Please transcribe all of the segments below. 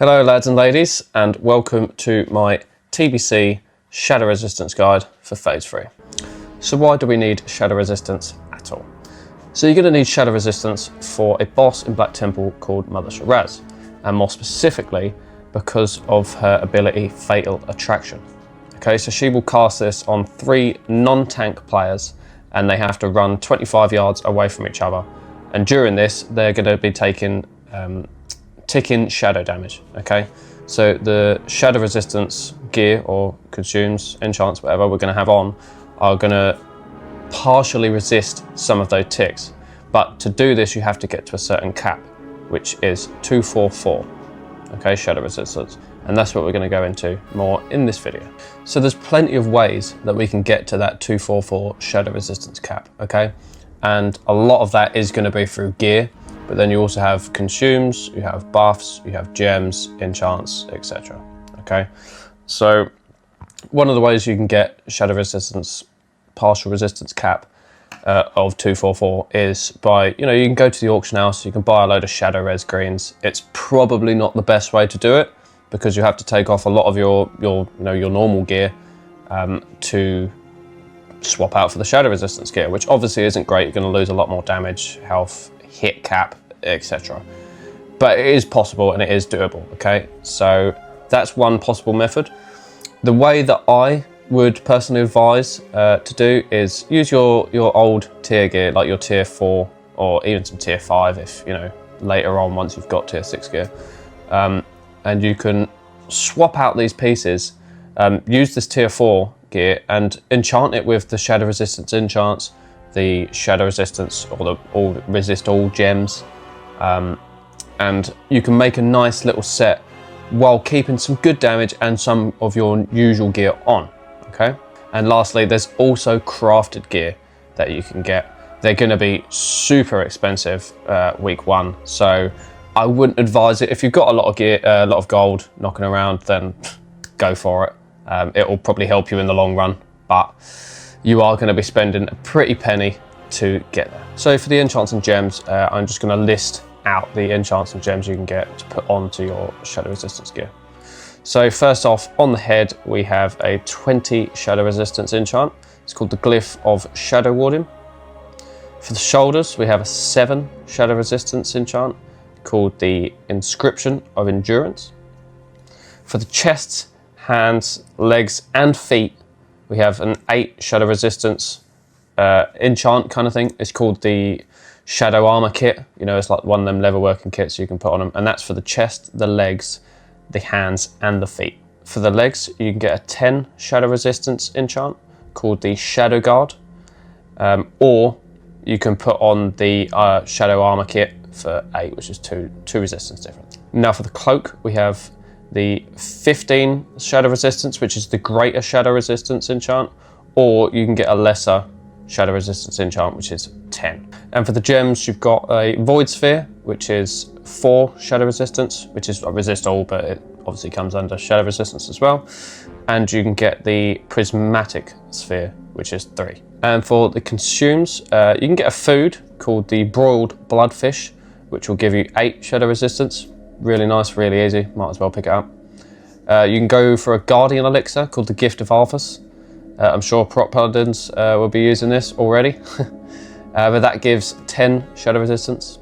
Hello lads and ladies, and welcome to my TBC Shadow Resistance Guide for Phase 3. So why do we need Shadow Resistance at all? So you're going to need Shadow Resistance for a boss in Black Temple called Mother Shiraz, and more specifically because of her ability Fatal Attraction. Okay, so she will cast this on 3 non-tank players and they have to run 25 yards away from each other, and during this they're going to be taking ticking shadow damage. Okay, so the shadow resistance gear or consumes, enchants, whatever we're going to have on are going to partially resist some of those ticks, but to do this you have to get to a certain cap, which is 244. Okay, shadow resistance, and that's what we're going to go into more in this video. So there's plenty of ways that we can get to that 244 shadow resistance cap. Okay, and a lot of that is going to be through gear, but then you also have consumes, you have buffs, you have gems, enchants, etc. Okay, so one of the ways you can get shadow resistance, partial resistance cap of 244 is by, you can go to the auction house, you can buy a load of shadow res greens. It's probably not the best way to do it because you have to take off a lot of your normal gear to swap out for the shadow resistance gear, which obviously isn't great. You're going to lose a lot more damage, health, hit cap, etc. But it is possible and it is doable. Okay, so that's one possible method. The way that I would personally advise to do is use your old tier gear, like your tier 4 or even some tier 5 if later on, once you've got tier 6 gear, and you can swap out these pieces, use this tier 4 gear and enchant it with the shadow resistance enchants, the shadow resistance, or the all resist all gems, and you can make a nice little set while keeping some good damage and some of your usual gear on. Okay, and lastly, there's also crafted gear that you can get. They're going to be super expensive week 1, so I wouldn't advise it. If you've got a lot of gear, a lot of gold knocking around, then go for it. It will probably help you in the long run, but you are going to be spending a pretty penny to get there. So for the enchants and gems, I'm just going to list out the enchants and gems you can get to put onto your shadow resistance gear. So first off, on the head we have a 20 shadow resistance enchant. It's called the Glyph of Shadow Warding. For the shoulders we have a 7 shadow resistance enchant called the Inscription of Endurance. For the chests, hands, legs and feet we have an 8 shadow resistance enchant kind of thing. It's called the Shadow Armor Kit. It's like one of them leather working kits you can put on them, and that's for the chest, the legs, the hands and the feet. For the legs you can get a 10 shadow resistance enchant called the Shadow Guard, or you can put on the Shadow Armor Kit for 8, which is two resistance difference. Now for the cloak we have the 15 shadow resistance, which is the greater shadow resistance enchant, or you can get a lesser shadow resistance enchant, which is 10. And for the gems you've got a Void Sphere, which is 4 shadow resistance, which is a resist all, but it obviously comes under shadow resistance as well. And you can get the Prismatic Sphere, which is 3. And for the consumes, you can get a food called the Broiled Bloodfish, which will give you 8 shadow resistance. Really nice, really easy, might as well pick it up. You can go for a Guardian Elixir called the Gift of Arthas. I'm sure Prot Paladins will be using this already. But that gives 10 shadow resistance.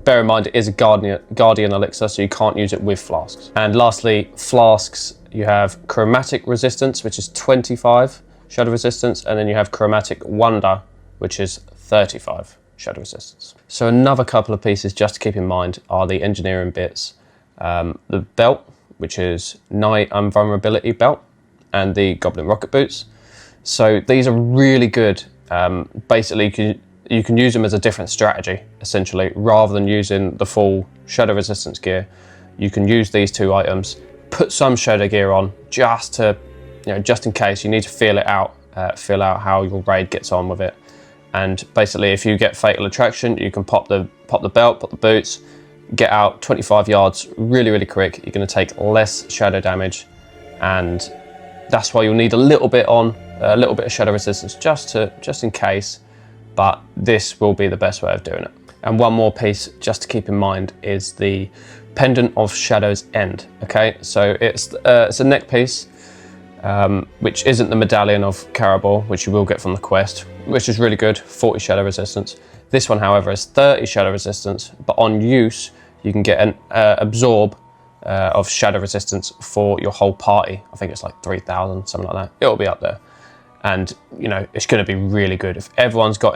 Bear in mind it is a Guardian Elixir, so you can't use it with flasks. And lastly, flasks, you have Chromatic Resistance, which is 25 shadow resistance, and then you have Chromatic Wonder, which is 35 shadow resistance. So another couple of pieces just to keep in mind are the engineering bits. The belt, which is Night Invulnerability belt, and the Goblin Rocket Boots. So these are really good. Basically you can use them as a different strategy, essentially. Rather than using the full shadow resistance gear, you can use these 2 items, put some shadow gear on just to, just in case you need to feel out how your raid gets on with it. And basically if you get Fatal Attraction, you can pop the belt, pop the boots, get out 25 yards really, really quick. You're going to take less shadow damage, and that's why you'll need a little bit of shadow resistance just in case, but this will be the best way of doing it. And one more piece just to keep in mind is the Pendant of Shadow's End. Okay, so it's a neck piece, which isn't the Medallion of Carabor, which you will get from the quest, which is really good, 40 shadow resistance. This one, however, is 30 shadow resistance, but on use, you can get an absorb of shadow resistance for your whole party. I think it's like 3,000, something like that. It'll be up there. And you know, it's going to be really good if everyone's got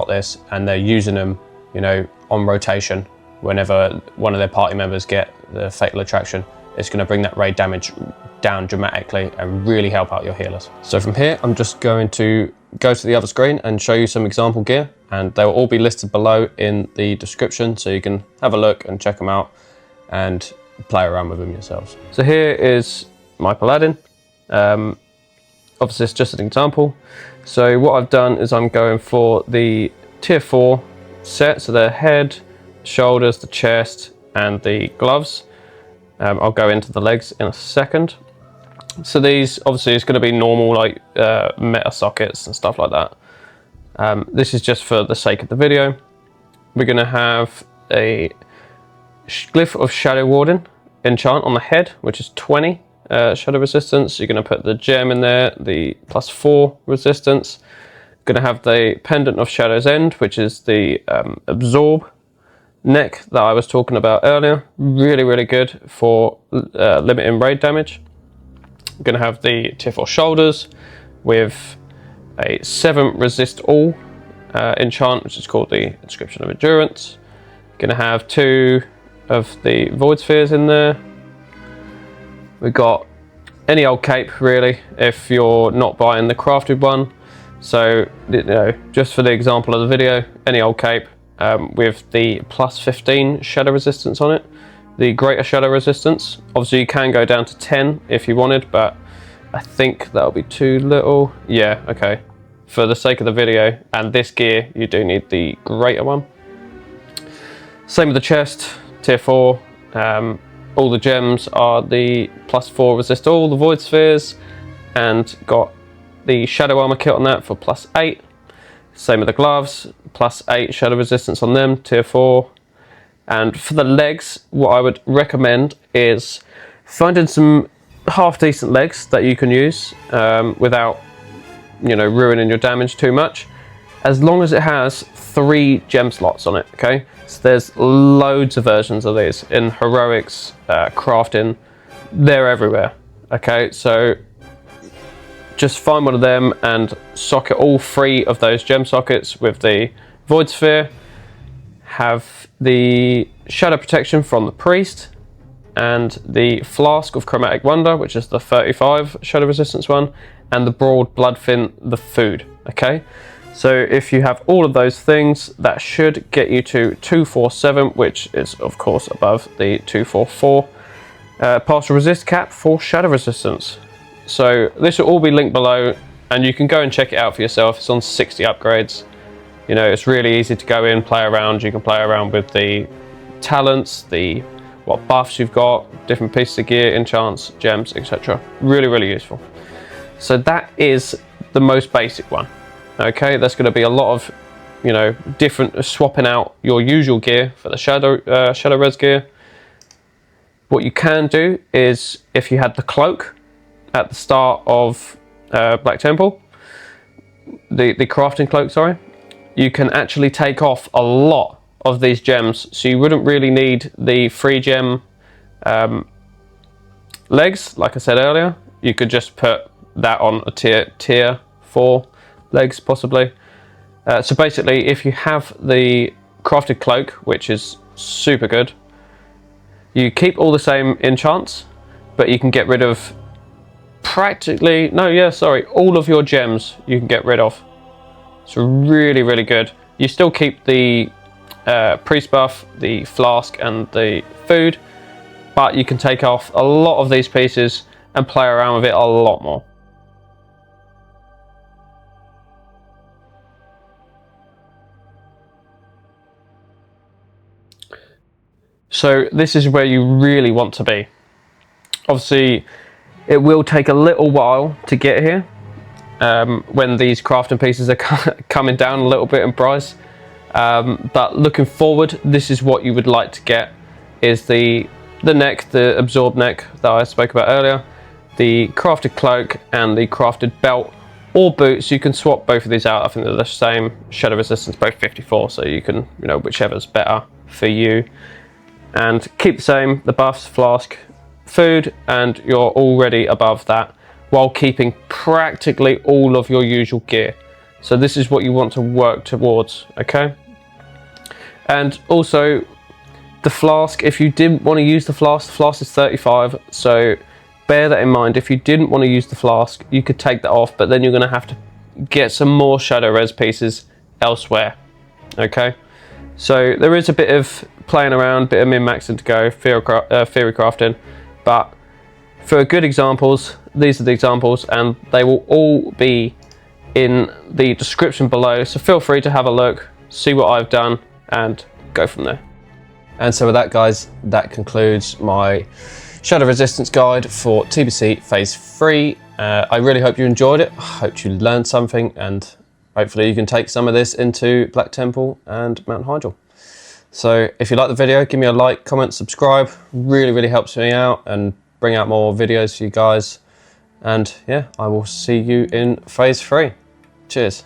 this and they're using them, you know, on rotation. Whenever one of their party members get the fatal attraction, it's going to bring that raid damage down dramatically and really help out your healers. So from here, I'm just going to go to the other screen and show you some example gear, and they will all be listed below in the description, so you can have a look and check them out and play around with them yourselves. So here is my Paladin. Obviously it's just an example. So what I've done is I'm going for the tier 4 set, so the head, shoulders, the chest and the gloves. I'll go into the legs in a second. So these obviously is going to be normal, like meta sockets and stuff like that. This is just for the sake of the video. We're going to have a Glyph of Shadow Warden enchant on the head, which is 20 shadow resistance. You're going to put the gem in there, the +4 resistance. Going to have the Pendant of Shadow's End, which is the absorb neck that I was talking about earlier. Really, really good for limiting raid damage. Going to have the tier 4 shoulders with a 7 resist all enchant, which is called the Inscription of Endurance. Going to have 2 of the Void Spheres in there. We've got any old cape really, if you're not buying the crafted one. So, you know, just for the example of the video, any old cape with the +15 shadow resistance on it. The greater shadow resistance. Obviously you can go down to 10 if you wanted, but I think that'll be too little. Yeah, okay. For the sake of the video and this gear, you do need the greater one. Same with the chest, tier 4. All the gems are the +4 resist all, the Void Spheres, and got the Shadow Armor kit on that for +8. Same with the gloves, +8 shadow resistance on them, tier 4. And for the legs, what I would recommend is finding some half decent legs that you can use without, you know, ruining your damage too much, as long as it has 3 gem slots on it. Okay, so there's loads of versions of these in heroics, crafting, they're everywhere. Okay, so just find one of them and socket all 3 of those gem sockets with the Void Sphere. Have the Shadow Protection from the Priest and the Flask of Chromatic Wonder, which is the 35 shadow resistance one, and the Broad Bloodfin, the food. Okay, so if you have all of those things, that should get you to 247, which is of course above the 244 partial resist cap for shadow resistance. So this will all be linked below, and you can go and check it out for yourself. It's on 60 upgrades. You know, it's really easy to go in, play around. You can play around with the talents, what buffs you've got, different pieces of gear, enchants, gems, etc. Really, really useful. So that is the most basic one. Okay, that's going to be a lot of, you know, different swapping out your usual gear for the shadow res gear. What you can do is, if you had the cloak at the start of Black Temple, the crafting cloak, sorry, you can actually take off a lot of these gems, so you wouldn't really need the 3 gem legs, like I said earlier. You could just put that on a tier 4 legs, possibly. So basically, if you have the crafted cloak, which is super good, you keep all the same enchants, but you can get rid of practically, all of your gems you can get rid of. It's really, really good. You still keep the priest buff, the flask and the food, but you can take off a lot of these pieces and play around with it a lot more. So this is where you really want to be. Obviously, it will take a little while to get here when these crafting pieces are coming down a little bit in price. But looking forward, this is what you would like to get, is the neck, the absorb neck that I spoke about earlier, the crafted cloak and the crafted belt or boots. You can swap both of these out. I think they're the same shadow resistance, both 54, so you can, you know, whichever's better for you. And keep the same, the buffs, flask, food, and you're already above that while keeping practically all of your usual gear. So this is what you want to work towards, okay? And also the flask, if you didn't want to use the flask is 35, so bear that in mind. If you didn't want to use the flask, you could take that off, but then you're going to have to get some more shadow res pieces elsewhere, okay? So there is a bit of playing around, bit of min-maxing to go, theory crafting, but for good examples, these are the examples, and they will all be in the description below, so feel free to have a look, see what I've done, and go from there. And so with that, guys, that concludes my shadow resistance guide for TBC Phase 3. I really hope you enjoyed it. I hope you learned something, and hopefully you can take some of this into Black Temple and Mount Hyjal. So if you like the video, give me a like, comment, subscribe. Really helps me out and bring out more videos for you guys. And yeah, I will see you in Phase 3. Cheers.